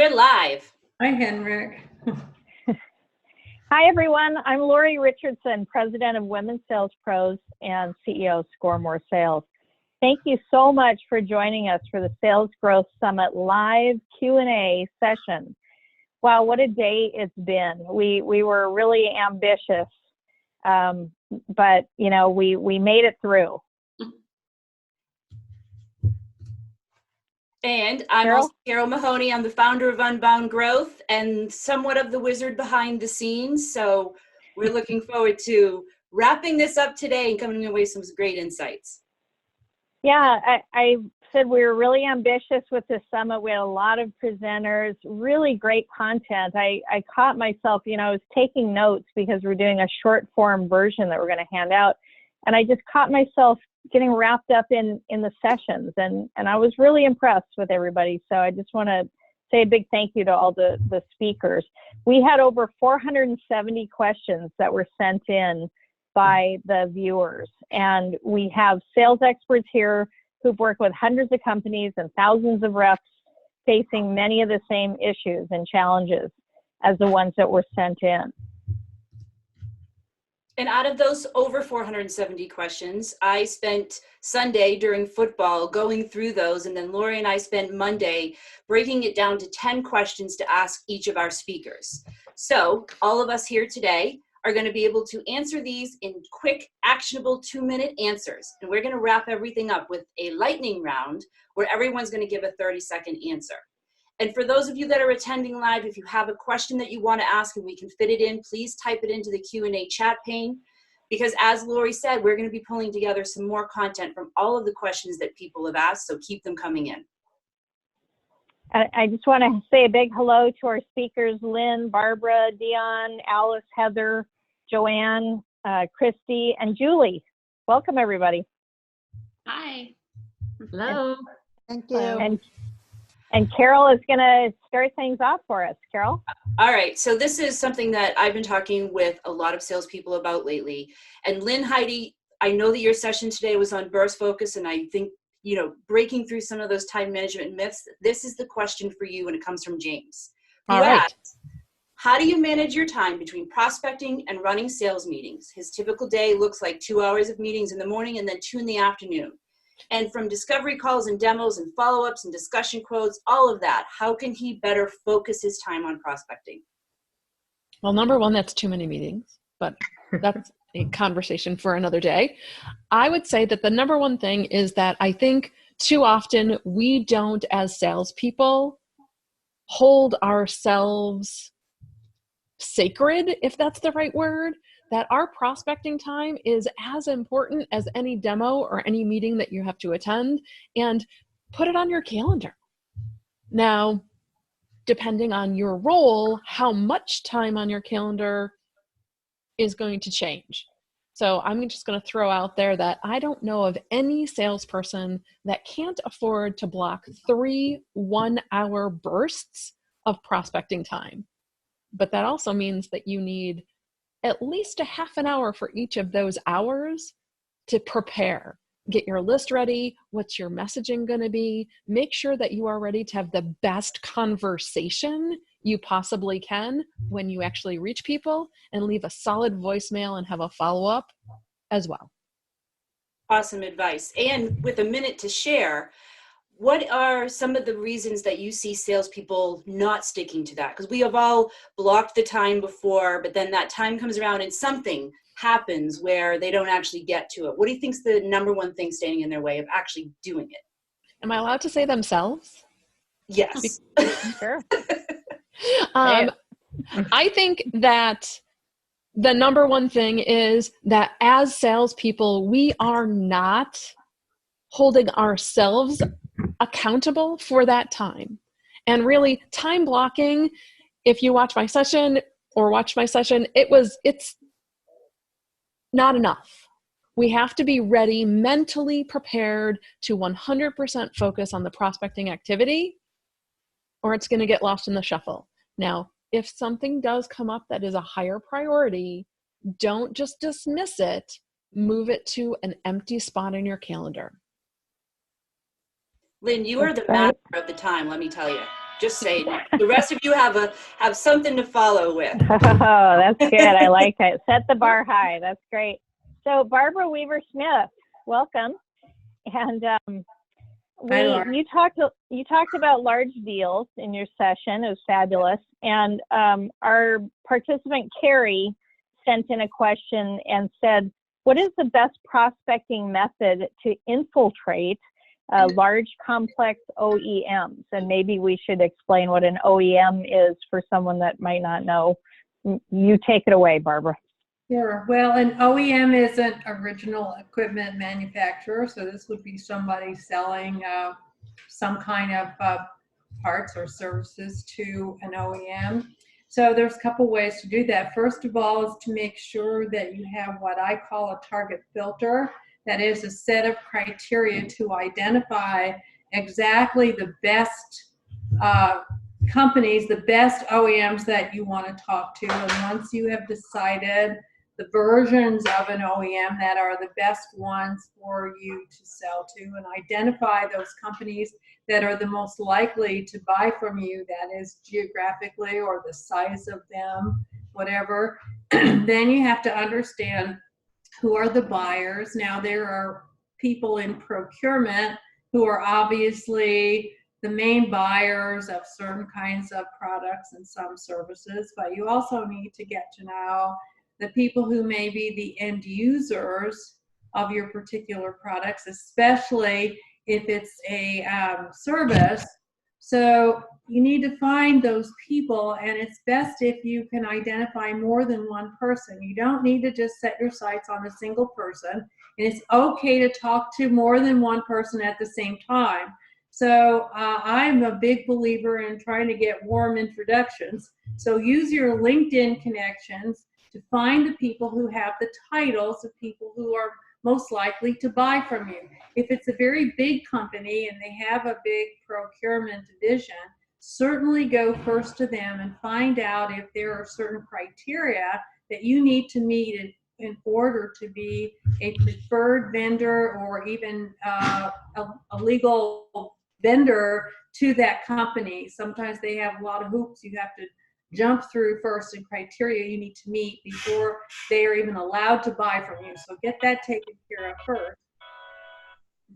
we're live. Hi, Henrik. Hi, everyone. I'm Lori Richardson, President of Women's Sales Pros and CEO of Score More Sales. Thank you so much for joining us for the Sales Growth Summit live Q&A session. Wow, what a day it's been. We were really ambitious, but you know, we made it through. And I'm also Carol Mahoney. I'm the founder of Unbound Growth and somewhat of the wizard behind the scenes. So we're looking forward to wrapping this up today and coming away with some great insights. Yeah, I said we were really ambitious with this summit. We had a lot of presenters, really great content. I caught myself, you know, I was taking notes because we're doing a short form version that we're going to hand out. And I just caught myself getting wrapped up in the sessions, and I was really impressed with everybody. So I just want to say a big thank you to all the speakers. We had over 470 questions that were sent in by the viewers, and we have sales experts here who've worked with hundreds of companies and thousands of reps facing many of the same issues and challenges as the ones that were sent in. And out of those over 470 questions, I spent Sunday during football going through those, and then Lori and I spent Monday breaking it down to 10 questions to ask each of our speakers. So all of us here today are going to be able to answer these in quick, actionable 2-minute answers. And we're going to wrap everything up with a lightning round where everyone's going to give a 30-second answer. And for those of you that are attending live, if you have a question that you want to ask and we can fit it in, please type it into the Q&A chat pane. Because as Lori said, we're going to be pulling together some more content from all of the questions that people have asked, so keep them coming in. I just want to say a big hello to our speakers, Lynn, Barbara, Dionne, Alice, Heather, Joanne, Christy, and Julie. Welcome, everybody. Hi. Hello. Thank you. And Carol is going to start things off for us. Carol? All right. So this is something that I've been talking with a lot of salespeople about lately. And Lynn Heidi, I know that your session today was on burst focus, and I think, you know, breaking through some of those time management myths, this is the question for you, and it comes from James. All right. Asks, how do you manage your time between prospecting and running sales meetings? His typical day looks like 2 hours of meetings in the morning and then 2 in the afternoon. And from discovery calls and demos and follow-ups and discussion quotes, all of that, how can he better focus his time on prospecting? Well, number one, that's too many meetings, but that's a conversation for another day. I would say that the number one thing is that I think too often we don't, as salespeople, hold ourselves sacred, if that's the right word, that our prospecting time is as important as any demo or any meeting that you have to attend, and put it on your calendar. Now, depending on your role, how much time on your calendar is going to change. So I'm just going to throw out there that I don't know of any salesperson that can't afford to block 3 one-hour bursts of prospecting time. But that also means that you need at least a half an hour for each of those hours to prepare. Get your list ready. What's your messaging going to be? Make sure that you are ready to have the best conversation you possibly can when you actually reach people, and leave a solid voicemail and have a follow-up as well. Awesome advice. And with a minute to share, what are some of the reasons that you see salespeople not sticking to that? Because we have all blocked the time before, but then that time comes around and something happens where they don't actually get to it. What do you think is the number one thing standing in their way of actually doing it? Am I allowed to say themselves? Yes. Sure. I think that the number one thing is that as salespeople, we are not holding ourselves accountable for that time. And really, time blocking, if you watch my session, it's not enough. We have to be ready, mentally prepared to 100% focus on the prospecting activity, or it's going to get lost in the shuffle. Now, if something does come up that is a higher priority, don't just dismiss it. Move it to an empty spot in your calendar. Lynn, you are the master of the time, let me tell you. Just saying. The rest of you have something to follow with. Oh, that's good. I like it. Set the bar high. That's great. So Barbara Weaver-Smith, welcome. And you talked about large deals in your session. It was fabulous. And our participant Carrie sent in a question and said, what is the best prospecting method to infiltrate large complex OEMs? And maybe we should explain what an OEM is for someone that might not know. You take it away, Barbara. Sure. Well, an OEM is an original equipment manufacturer. So this would be somebody selling some kind of parts or services to an OEM. So there's a couple ways to do that. First of all is to make sure that you have what I call a target filter. That is a set of criteria to identify exactly the best companies, the best OEMs that you want to talk to. And once you have decided the versions of an OEM that are the best ones for you to sell to, and identify those companies that are the most likely to buy from you, that is geographically or the size of them, whatever, then you have to understand who are the buyers. Now, there are people in procurement who are obviously the main buyers of certain kinds of products and some services, but you also need to get to know the people who may be the end users of your particular products, especially if it's a service. So you need to find those people, and it's best if you can identify more than one person. You don't need to just set your sights on a single person, and it's okay to talk to more than one person at the same time. So I'm a big believer in trying to get warm introductions. So use your LinkedIn connections to find the people who have the titles of people who are most likely to buy from you. If it's a very big company and they have a big procurement division, certainly go first to them and find out if there are certain criteria that you need to meet in order to be a preferred vendor or even a legal vendor to that company. Sometimes they have a lot of hoops you have to jump through first, and criteria you need to meet before they are even allowed to buy from you. So get that taken care of first.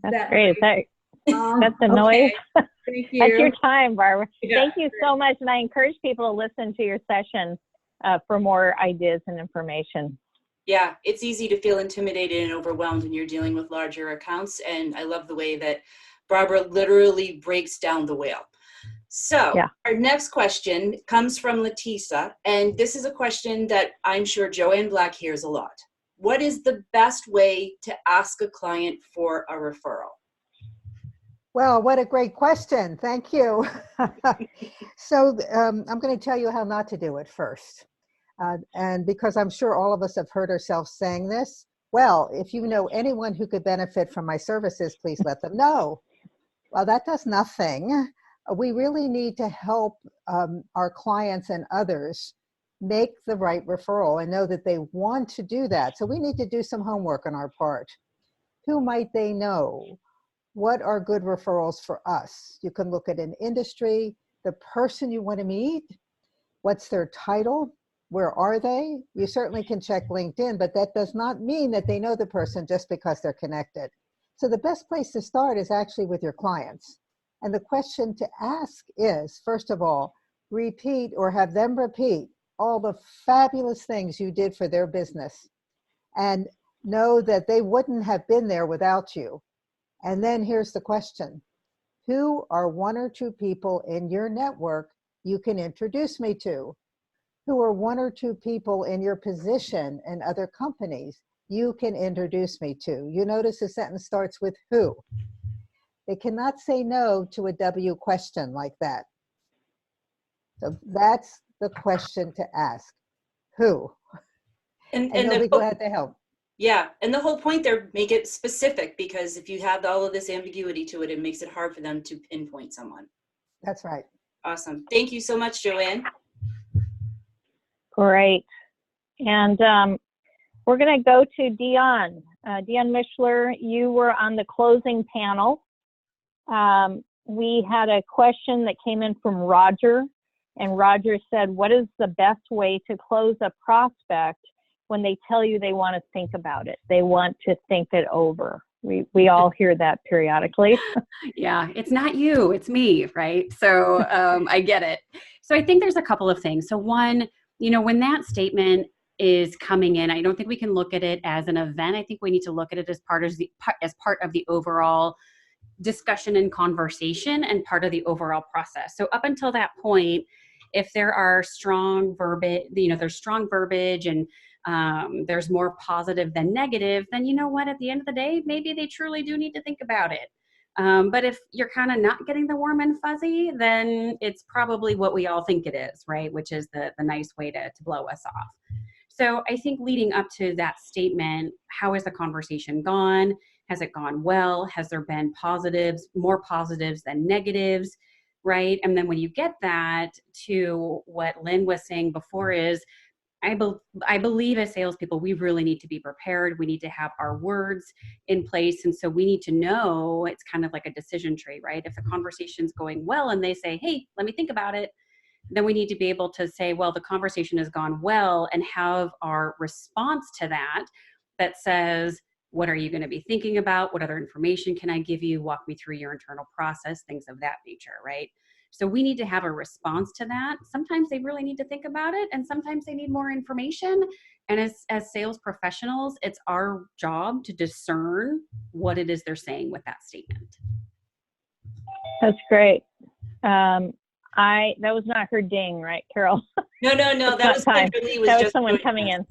That's great. That's the noise. Thank you. That's your time, Barbara. Yeah, Thank you so much. And I encourage people to listen to your session for more ideas and information. Yeah, it's easy to feel intimidated and overwhelmed when you're dealing with larger accounts. And I love the way that Barbara literally breaks down the whale. So yeah. Our next question comes from Letisa, and this is a question that I'm sure Joanne Black hears a lot. What is the best way to ask a client for a referral? Well, what a great question. Thank you. So I'm going to tell you how not to do it first. And because I'm sure all of us have heard ourselves saying this, well, if you know anyone who could benefit from my services, please let them know. Well, that does nothing. We really need to help our clients and others make the right referral and know that they want to do that. So we need to do some homework on our part. Who might they know? What are good referrals for us? You can look at an industry, the person you want to meet, what's their title, where are they? You certainly can check LinkedIn, but that does not mean that they know the person just because they're connected. So the best place to start is actually with your clients. And the question to ask is, first of all, repeat or have them repeat all the fabulous things you did for their business, and know that they wouldn't have been there without you. And then here's the question: who are one or two people in your network you can introduce me to? Who are one or two people in your position in other companies you can introduce me to? You notice the sentence starts with who. They cannot say no to a W question like that. So that's the question to ask. Who? And you'll be glad to help. Yeah, and the whole point there, make it specific, because if you have all of this ambiguity to it, it makes it hard for them to pinpoint someone. That's right. Awesome. Thank you so much, Joanne. Great. And we're going to go to Dionne. Dionne Mishler, you were on the closing panel. we had a question that came in from Roger, and Roger said, what is the best way to close a prospect when they tell you they want to think about it? They want to think it over. We all hear that periodically. Yeah, it's not you, it's me, right? So I get it. So I think there's a couple of things. So one, when that statement is coming in, I don't think we can look at it as an event. I think we need to look at it as part of the overall discussion and conversation and part of the overall process. So up until that point, if there are strong verbiage, there's strong verbiage and there's more positive than negative, then you know what, at the end of the day, maybe they truly do need to think about it. But if you're kind of not getting the warm and fuzzy, then it's probably what we all think it is, right? Which is the nice way to blow us off. So I think leading up to that statement, how has the conversation gone? Has it gone well? Has there been positives, more positives than negatives, right? And then when you get that to what Lynn was saying before is, I believe as salespeople, we really need to be prepared. We need to have our words in place. And so we need to know, it's kind of like a decision tree, right? If the conversation's going well and they say, hey, let me think about it, then we need to be able to say, well, the conversation has gone well, and have our response to that says, what are you going to be thinking about? What other information can I give you? Walk me through your internal process, things of that nature, right? So we need to have a response to that. Sometimes they really need to think about it, and sometimes they need more information. And as sales professionals, it's our job to discern what it is they're saying with that statement. That's great. That was not her ding, right, Carol? No. That was Kendra Lee. That was someone coming in.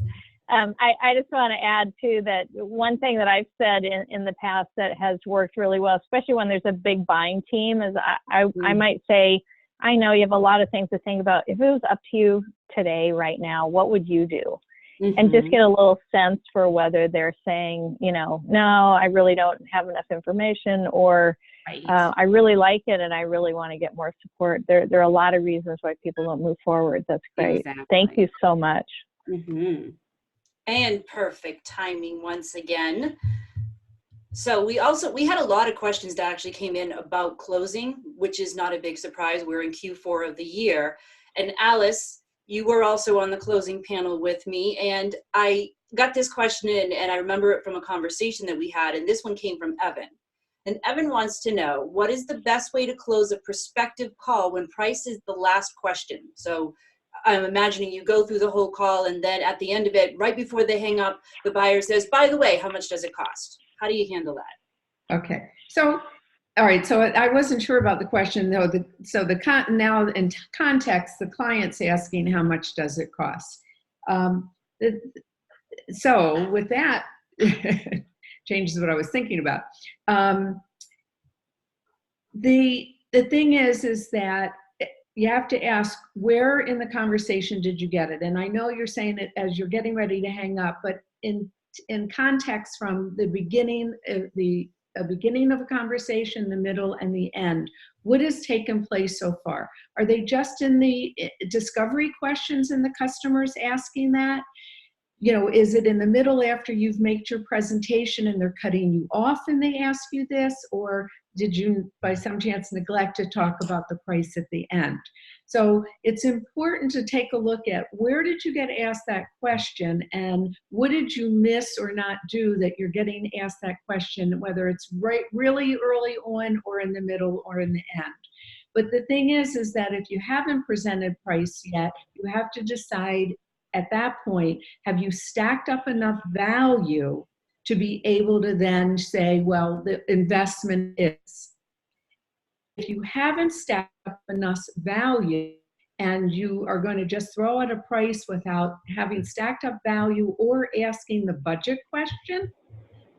I just want to add too that one thing that I've said in the past that has worked really well, especially when there's a big buying team, is I might say, I know you have a lot of things to think about. If it was up to you today, right now, what would you do? Mm-hmm. And just get a little sense for whether they're saying, no, I really don't have enough information, or right. I really like it and I really want to get more support. There are a lot of reasons why people don't move forward. That's great. Exactly. Thank you so much. Mm-hmm. And perfect timing once again. So we had a lot of questions that actually came in about closing, which is not a big surprise. We're in Q4 of the year. And Alice, you were also on the closing panel with me, and I got this question in, and I remember it from a conversation that we had, and this one came from Evan. And Evan wants to know, what is the best way to close a prospective call when price is the last question? So I'm imagining you go through the whole call, and then at the end of it, right before they hang up, the buyer says, by the way, how much does it cost? How do you handle that? Okay. So, all right. So I wasn't sure about the question though. Now in context, the client's asking how much does it cost? So with that, changes what I was thinking about. The thing is that you have to ask, where in the conversation did you get it? And I know you're saying it as you're getting ready to hang up, but in context from the beginning, the beginning of a conversation, the middle, and the end, what has taken place so far? Are they just in the discovery questions and the customers asking that? Is it in the middle after you've made your presentation and they're cutting you off and they ask you this? Or did you, by some chance, neglect to talk about the price at the end? So it's important to take a look at, where did you get asked that question, and what did you miss or not do that you're getting asked that question, whether it's really early on or in the middle or in the end. But the thing is that if you haven't presented price yet, you have to decide at that point, have you stacked up enough value to be able to then say, well, the investment is. If you haven't stacked up enough value and you are going to just throw out a price without having stacked up value or asking the budget question,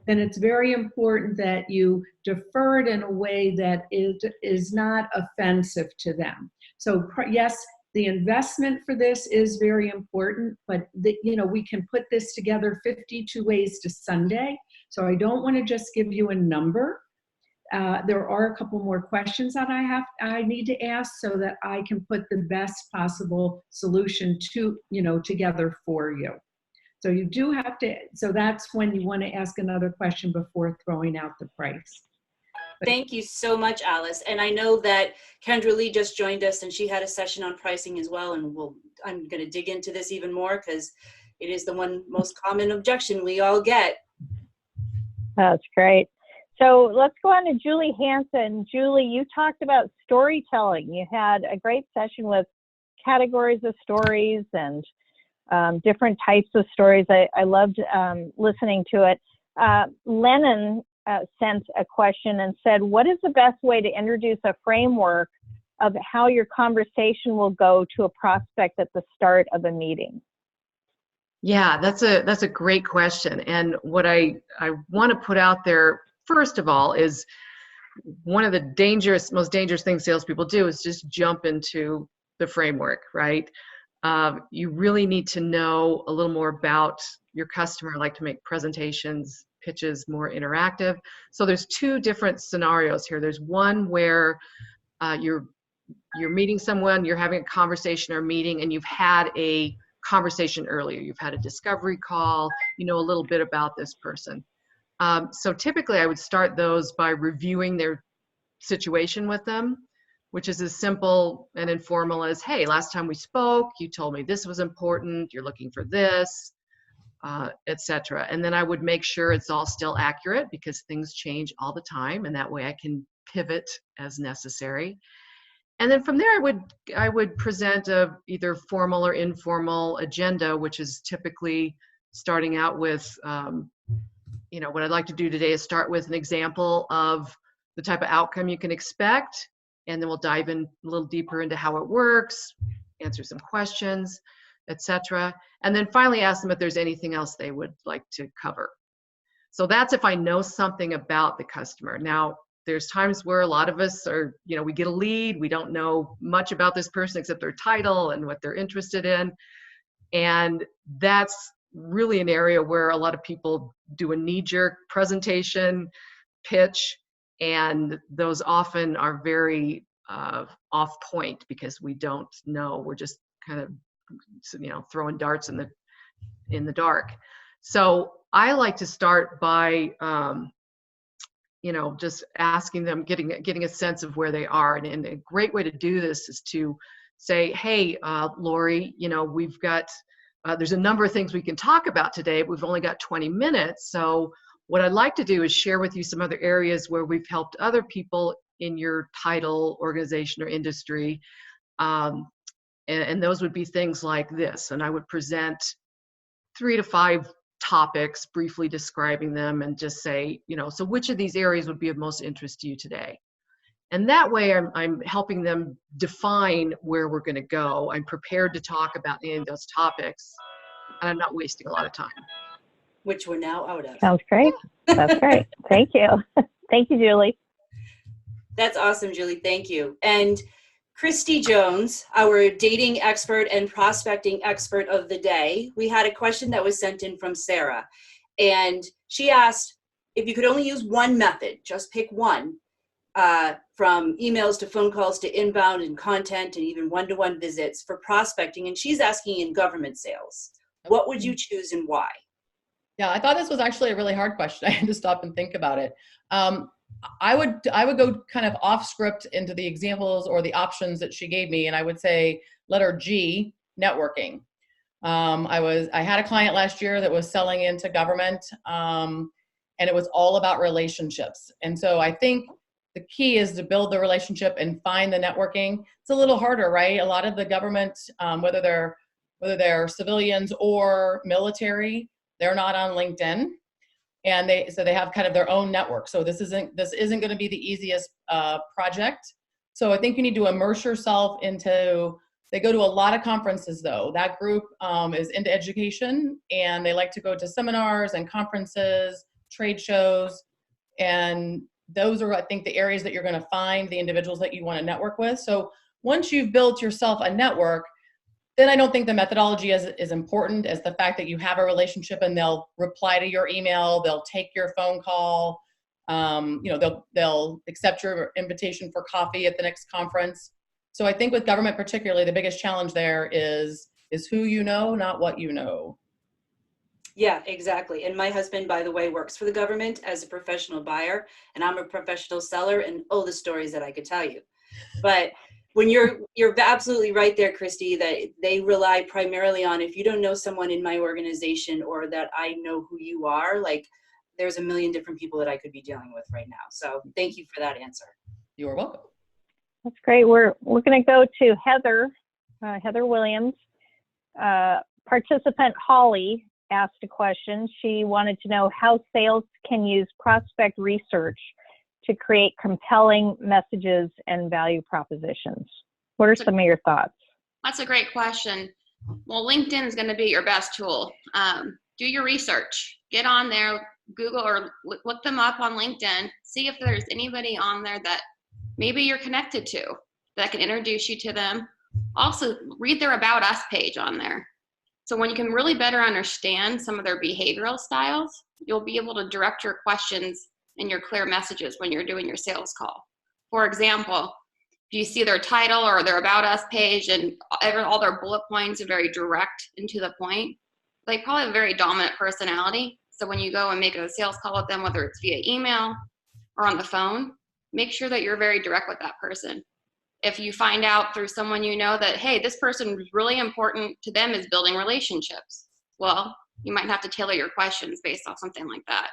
then it's very important that you defer it in a way that is not offensive to them. So yes, the investment for this is very important, but we can put this together 52 ways to Sunday. So I don't want to just give you a number. There are a couple more questions that I need to ask so that I can put the best possible solution together for you. So you do have to, so that's when you want to ask another question before throwing out the price. Thank you so much, Alice. And I know that Kendra Lee just joined us and she had a session on pricing as well. And I'm going to dig into this even more because it is the one most common objection we all get. That's great. So let's go on to Julie Hanson. Julie, you talked about storytelling. You had a great session with categories of stories and different types of stories. I loved listening to it. Lennon sent a question and said, what is the best way to introduce a framework of how your conversation will go to a prospect at the start of a meeting? Yeah, that's a great question. And what I want to put out there, first of all, is one of the most dangerous things salespeople do is just jump into the framework, right? You really need to know a little more about your customer. I like to make presentations, pitches more interactive. So there's two different scenarios here. There's one where you're meeting someone, you're having a conversation or meeting, and you've had a conversation earlier. You've had a discovery call, you know a little bit about this person. So typically I would start those by reviewing their situation with them, which is as simple and informal as, hey, last time we spoke, you told me this was important, you're looking for this, etc. And then I would make sure it's all still accurate because things change all the time, and that way I can pivot as necessary. And then from there, I would present a either formal or informal agenda, which is typically starting out with, what I'd like to do today is start with an example of the type of outcome you can expect, and then we'll dive in a little deeper into how it works, answer some questions, etc. And then finally ask them if there's anything else they would like to cover. So that's if I know something about the customer. Now, there's times where a lot of us are, we get a lead, we don't know much about this person except their title and what they're interested in. And that's really an area where a lot of people do a knee-jerk presentation, pitch, and those often are very off point because we don't know. We're just kind of, throwing darts in the dark. So I like to start by just asking them, getting a sense of where they are. And a great way to do this is to say, hey, Lori, we've got, there's a number of things we can talk about today, but we've only got 20 minutes. So what I'd like to do is share with you some other areas where we've helped other people in your title, organization, or industry. And those would be things like this. And I would present 3 to 5 topics, briefly describing them, and just say, so which of these areas would be of most interest to you today? And that way I'm helping them define where we're going to go. I'm prepared to talk about any of those topics, and I'm not wasting a lot of time. Which we're now out of. Sounds great. That's great. Thank you. Thank you, Julie. That's awesome, Julie. Thank you. And Christy Jones, our dating expert and prospecting expert of the day, we had a question that was sent in from Sarah. And she asked if you could only use one method, just pick one, from emails to phone calls to inbound and content and even one-to-one visits for prospecting. And she's asking in government sales, what would you choose and why? Yeah, I thought this was actually a really hard question. I had to stop and think about it. I would go kind of off script into the examples or the options that she gave me, and I would say letter G, networking. I had a client last year that was selling into government, and it was all about relationships. And so I think the key is to build the relationship and find the networking. It's a little harder, right? A lot of the government, whether they're civilians or military, they're not on LinkedIn. And they have kind of their own network. So this isn't going to be the easiest project. So I think you need to immerse yourself into, they go to a lot of conferences though. That group is into education, and they like to go to seminars and conferences, trade shows. And those are, I think, the areas that you're going to find the individuals that you want to network with. So once you've built yourself a network, then I don't think the methodology is as important as the fact that you have a relationship and they'll reply to your email, they'll take your phone call, they'll accept your invitation for coffee at the next conference. So I think with government particularly, the biggest challenge there is who you know, not what you know. Yeah, exactly. And my husband, by the way, works for the government as a professional buyer, and I'm a professional seller, and oh, the stories that I could tell you. But when you're absolutely right there, Christy, that they rely primarily on, if you don't know someone in my organization or that I know who you are, like there's a million different people that I could be dealing with right now. So thank you for that answer. You're welcome. That's great. We're going to go to Heather Williams. Participant Holly asked a question. She wanted to know how sales can use prospect research to create compelling messages and value propositions. What are some of your thoughts? That's a great question. Well, LinkedIn is going to be your best tool. Do your research. Get on there, Google or look them up on LinkedIn. See if there's anybody on there that maybe you're connected to that can introduce you to them. Also, read their About Us page on there. So when you can really better understand some of their behavioral styles, you'll be able to direct your questions and your clear messages when you're doing your sales call. For example, if you see their title or their About Us page and all their bullet points are very direct and to the point, they probably have a very dominant personality. So when you go and make a sales call with them, whether it's via email or on the phone, make sure that you're very direct with that person. If you find out through someone you know that, hey, this person is really important to them is building relationships, well, you might have to tailor your questions based off something like that.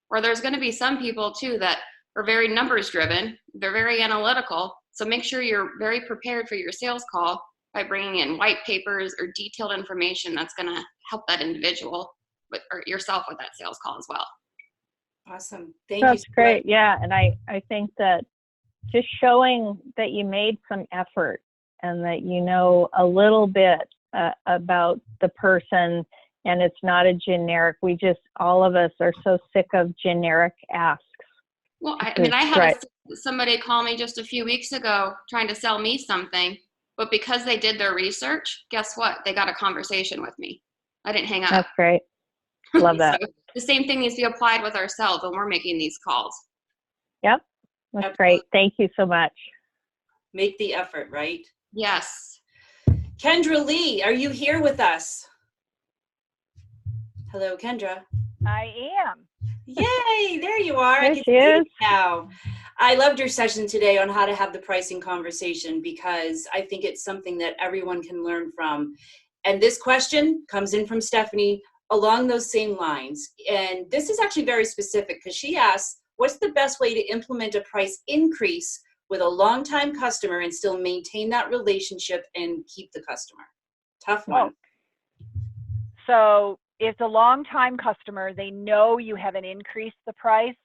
Or there's going to be some people too that are very numbers driven. They're very analytical. So make sure you're very prepared for your sales call by bringing in white papers or detailed information that's going to help that individual or yourself with that sales call as well. Awesome. Thank you. That's great. Yeah. And I think that just showing that you made some effort and that you know a little bit about the person, and it's not a generic, all of us are so sick of generic asks. Well, I had somebody call me just a few weeks ago trying to sell me something, but because they did their research, guess what? They got a conversation with me. I didn't hang up. That's great. Love that. So the same thing needs to be applied with ourselves when we're making these calls. Yep. That's great. Thank you so much. Make the effort, right? Yes. Kendra Lee, are you here with us? Hello, Kendra. I am. Yay, there you are. There I can she see is. you now. I loved your session today on how to have the pricing conversation because I think it's something that everyone can learn from. And this question comes in from Stephanie along those same lines. And this is actually very specific because she asks, what's the best way to implement a price increase with a longtime customer and still maintain that relationship and keep the customer? Tough one. So if it's a longtime customer, they know you haven't increased the price,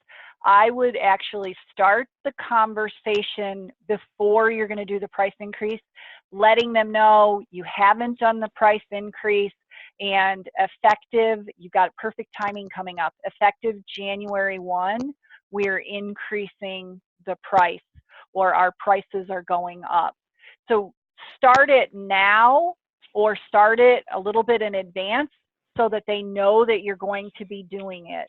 I would actually start the conversation before you're going to do the price increase, letting them know you haven't done the price increase and effective, you've got perfect timing coming up, effective January 1, we're increasing the price or our prices are going up. So start it now or start it a little bit in advance so that they know that you're going to be doing it.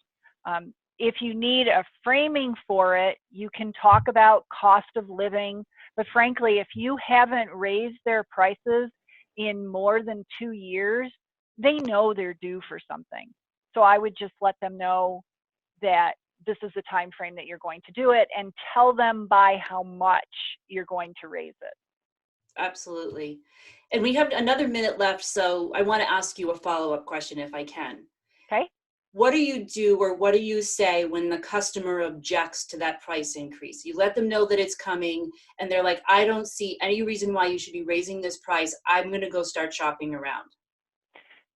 If you need a framing for it, you can talk about cost of living, but frankly, if you haven't raised their prices in more than 2 years, they know they're due for something. So I would just let them know that this is the time frame that you're going to do it and tell them by how much you're going to raise it. Absolutely. And we have another minute left, so I want to ask you a follow-up question if I can. Okay. What do you do or what do you say when the customer objects to that price increase? You let them know that it's coming and they're like, I don't see any reason why you should be raising this price. I'm going to go start shopping around.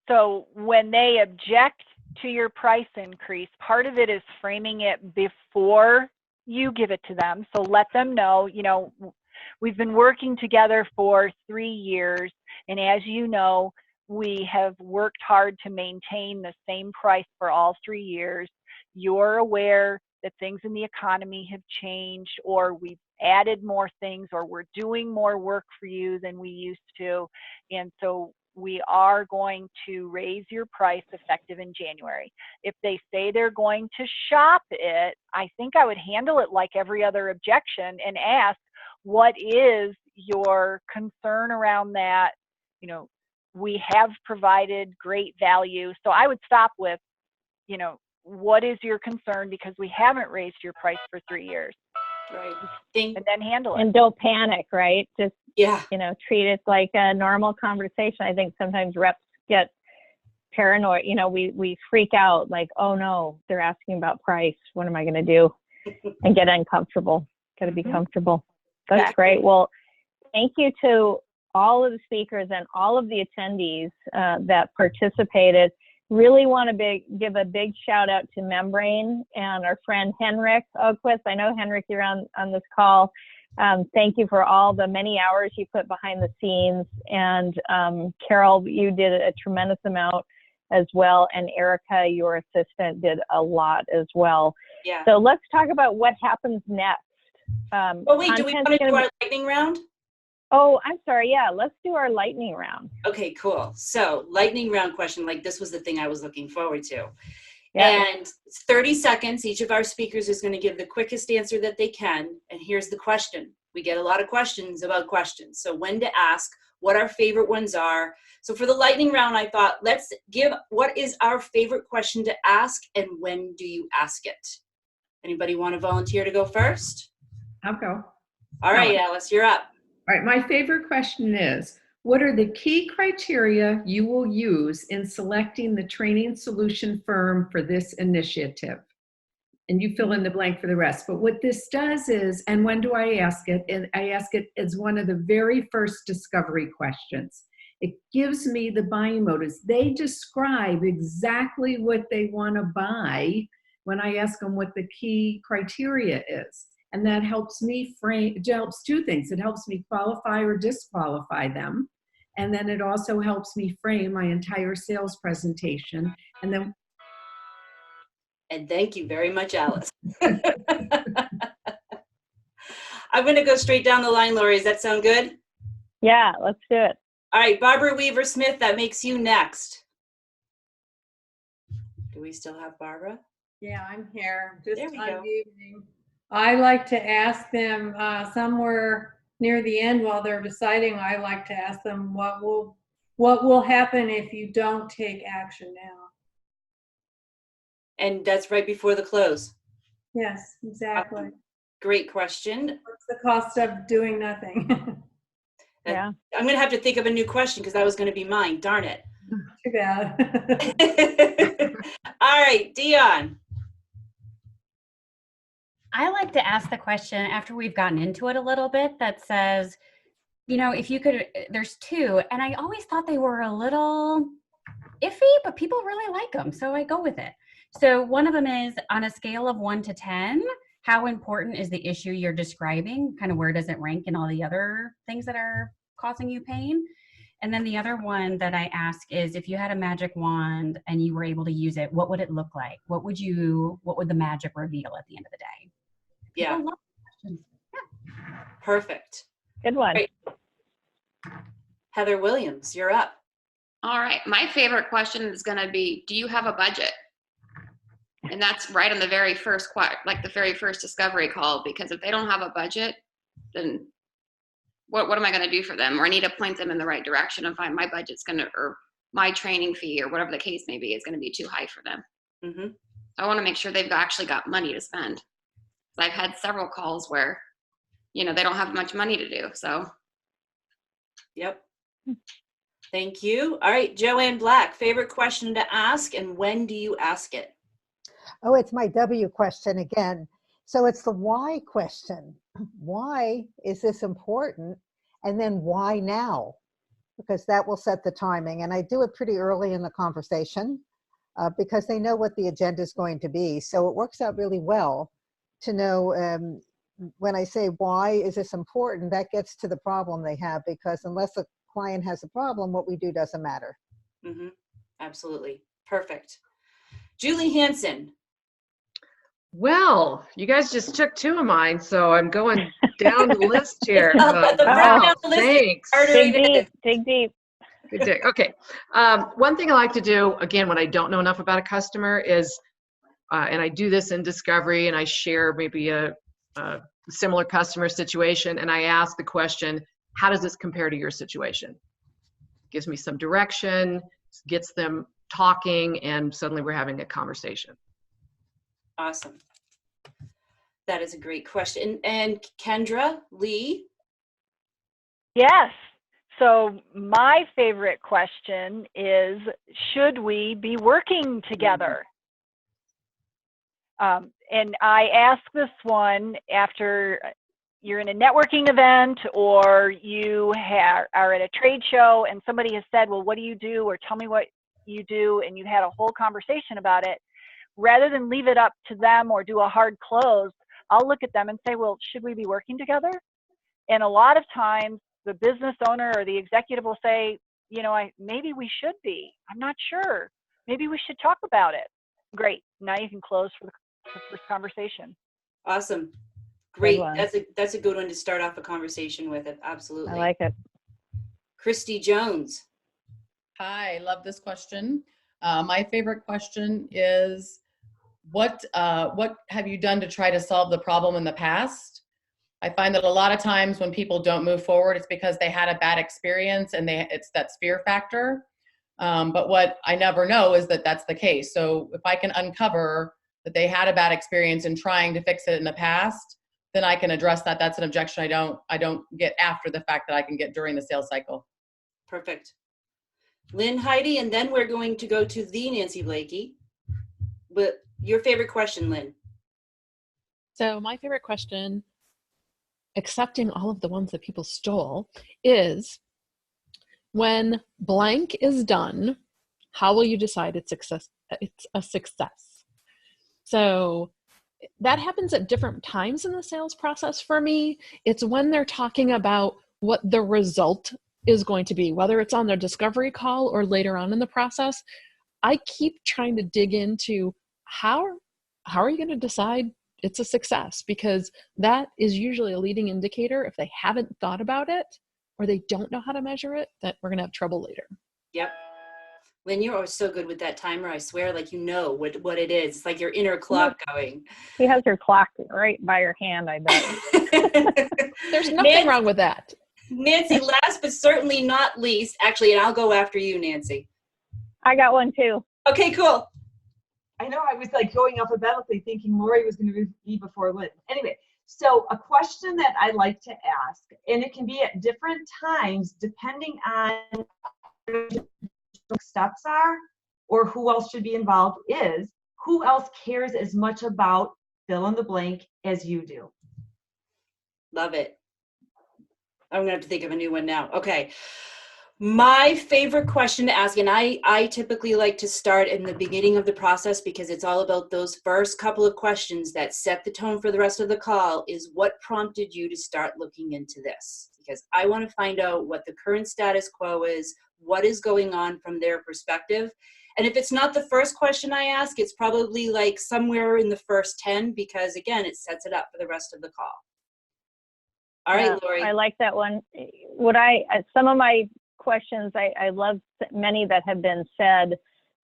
So when they object to your price increase, part of it is framing it before you give it to them. So let them know, we've been working together for 3 years. And as you know, we have worked hard to maintain the same price for all 3 years. You're aware that things in the economy have changed, or we've added more things, or we're doing more work for you than we used to. And so we are going to raise your price effective in January. If they say they're going to shop it, I think I would handle it like every other objection and ask, what is your concern around that? we have provided great value. So I would stop with, what is your concern, because we haven't raised your price for 3 years. Right. And then handle it. And don't panic, right? Just, Yeah. treat it like a normal conversation. I think sometimes reps get paranoid. We freak out like, oh no, they're asking about price. What am I going to do? And get uncomfortable. Got to be comfortable. That's Exactly. great. Well, thank you to all of the speakers and all of the attendees that participated. Really want to give a big shout out to Membrane and our friend Henrik Oquist. I know, Henrik, you're on this call. Thank you for all the many hours you put behind the scenes. And Carol, you did a tremendous amount as well. And Erica, your assistant, did a lot as well. Yeah. So let's talk about what happens next. Wait, do we want to do our lightning round? Oh, I'm sorry. Yeah, let's do our lightning round. Okay, cool. So lightning round question, like this was the thing I was looking forward to. Yeah. And it's 30 seconds. Each of our speakers is going to give the quickest answer that they can. And here's the question. We get a lot of questions about questions. So when to ask, what our favorite ones are. So for the lightning round, I thought, let's give what is our favorite question to ask and when do you ask it? Anybody want to volunteer to go first? I'll go. All right, Alice, you're up. All right, my favorite question is, what are the key criteria you will use in selecting the training solution firm for this initiative? And you fill in the blank for the rest. But what this does is, and when do I ask it? And I ask it as one of the very first discovery questions. It gives me the buying motives. They describe exactly what they want to buy when I ask them what the key criteria is. And that helps me frame, it helps two things. It helps me qualify or disqualify them. And then it also helps me frame my entire sales presentation. And thank you very much, Alice. I'm going to go straight down the line, Lori. Does that sound good? Yeah, let's do it. All right, Barbara Weaver-Smith, that makes you next. Do we still have Barbara? Yeah, I'm here. Just There we go. unmuting. I like to ask them somewhere near the end while they're deciding. I like to ask them what will happen if you don't take action now. And that's right before the close. Yes, exactly. Great question. What's the cost of doing nothing? Yeah. I'm going to have to think of a new question because that was going to be mine. Darn it. Too bad. All right, Dionne. I like to ask the question after we've gotten into it a little bit that says, if you could, there's two, and I always thought they were a little iffy, but people really like them, so I go with it. So one of them is, on a scale of 1 to 10, how important is the issue you're describing? Kind of where does it rank in all the other things that are causing you pain? And then the other one that I ask is, if you had a magic wand and you were able to use it, what would it look like? What would the magic reveal at the end of the day? Yeah. Perfect. Good one. Great. Heather Williams, you're up. All right. My favorite question is going to be, do you have a budget? And that's right on the very first, the very first discovery call, because if they don't have a budget, then what am I going to do for them? Or I need to point them in the right direction and find my budget's going to, or my training fee or whatever the case may be is going to be too high for them. Mm-hmm. I want to make sure they've actually got money to spend. I've had several calls where, they don't have much money to do. So. Yep. Thank you. All right, Joanne Black, favorite question to ask and when do you ask it? Oh, it's my W question again. So it's the why question. Why is this important? And then why now? Because that will set the timing. And I do it pretty early in the conversation because they know what the agenda is going to be. So it works out really well to know when I say, why is this important? That gets to the problem they have, because unless a client has a problem, what we do doesn't matter. Mm-hmm. Absolutely. Perfect. Julie Hanson. Well, you guys just took two of mine, so I'm going down the list here. Thanks. Dig deep. Good dig. Okay. One thing I like to do, again, when I don't know enough about a customer is, and I do this in discovery, and I share maybe a similar customer situation, and I ask the question, how does this compare to your situation? gives me some direction, gets them talking, and suddenly we're having a conversation. Awesome. That is a great question. And Kendra Lee? Yes. So my favorite question is, should we be working together? And I ask this one after you're in a networking event or you are at a trade show and somebody has said, well, what do you do? Or tell me what you do. And you had a whole conversation about it. Rather than leave it up to them or do a hard close, I'll look at them and say, well, should we be working together? And a lot of times the business owner or the executive will say, you know, maybe we should be. I'm not sure. Maybe we should talk about it. Great. Now you can close for the first conversation. Awesome. Great. That's a good one to start off a conversation with. It. Absolutely. I like it. Christy Jones. Hi, love this question. My favorite question is, what have you done to try to solve the problem in the past? I find that a lot of times when people don't move forward, it's because they had a bad experience and it's that fear factor. But what I never know is that that's the case. So if I can uncover that they had a bad experience in trying to fix it in the past, then I can address that. That's an objection I don't get after the fact that I can get during the sales cycle. Perfect. Lynn Heidi, and then we're going to go to the Nancy Blakey. But your favorite question, Lynn? So my favorite question, accepting all of the ones that people stole, is when blank is done, how will you decide it's a success? So that happens at different times in the sales process for me. It's when they're talking about what the result is going to be, whether it's on their discovery call or later on in the process. I keep trying to dig into how are you going to decide it's a success, because that is usually a leading indicator if they haven't thought about it or they don't know how to measure it, that we're going to have trouble later. Yep. Lynn, you're always so good with that timer. I swear, like, you know what it is. It's like your inner clock going. He has your clock right by your hand, I bet. There's nothing wrong with that. Nancy, last but certainly not least, actually, and I'll go after you, Nancy. I got one too. Okay, cool. I know, I was like going alphabetically thinking Lori was going to be before Lynn. Anyway, so a question that I like to ask, and it can be at different times depending on what steps are or who else should be involved, is who else cares as much about fill in the blank as you do? Love it. I'm going to have to think of a new one now. Okay. My favorite question to ask, and I typically like to start in the beginning of the process because it's all about those first couple of questions that set the tone for the rest of the call, is what prompted you to start looking into this? Because I want to find out what the current status quo is, what is going on from their perspective. And if it's not the first question I ask, it's probably like somewhere in the first 10, because again, it sets it up for the rest of the call. All right, Lori. I like that one. Some of my questions, I love many that have been said.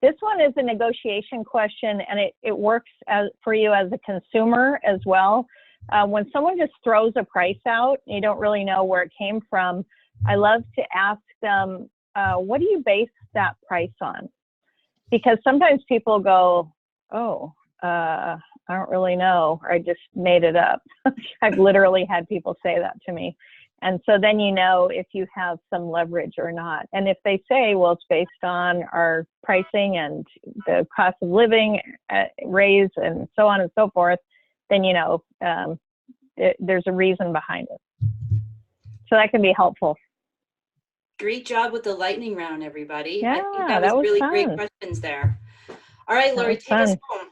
This one is a negotiation question, and it works for you as a consumer as well. When someone just throws a price out, you don't really know where it came from. I love to ask them, what do you base that price on? Because sometimes people go, I don't really know, or I just made it up. I've literally had people say that to me. And so then you know if you have some leverage or not. And if they say, well, it's based on our pricing and the cost of living raise and so on and so forth, then you know there's a reason behind it. So that can be helpful. Great job with the lightning round, everybody. Yeah, I think that was really fun. Great questions there. All right, Lori, take us home.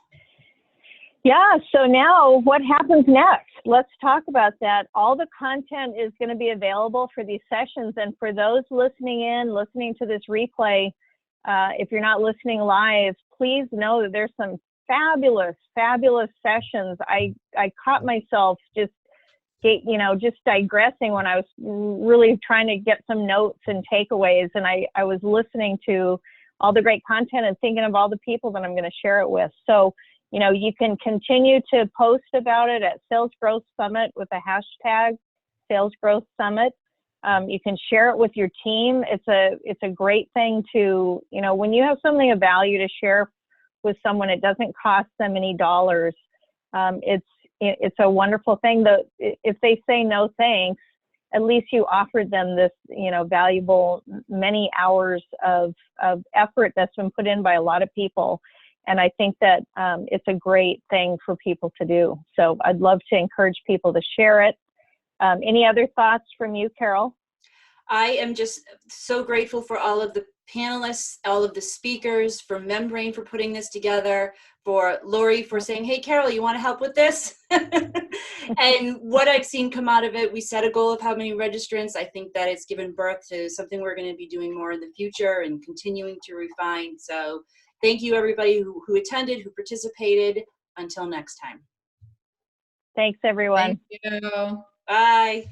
Yeah, so now what happens next? Let's talk about that. All the content is going to be available for these sessions. And for those listening to this replay, if you're not listening live, please know that there's some fabulous, fabulous sessions. I caught myself just digressing when I was really trying to get some notes and takeaways. And I was listening to all the great content and thinking of all the people that I'm going to share it with. So, you can continue to post about it at Sales Growth Summit with the hashtag Sales Growth Summit. You can share it with your team. It's a great thing to, when you have something of value to share with someone, it doesn't cost them any dollars. It's a wonderful thing that if they say no thanks, at least you offered them this, valuable many hours of effort that's been put in by a lot of people. And I think that it's a great thing for people to do. So I'd love to encourage people to share it. Any other thoughts from you, Carol? I am just so grateful for all of the panelists, all of the speakers, for Membrane for putting this together, for Lori for saying, hey, Carol, you want to help with this? And what I've seen come out of it, we set a goal of how many registrants. I think that it's given birth to something we're going to be doing more in the future and continuing to refine. So thank you, everybody who attended, who participated. Until next time. Thanks, everyone. Thank you. Bye.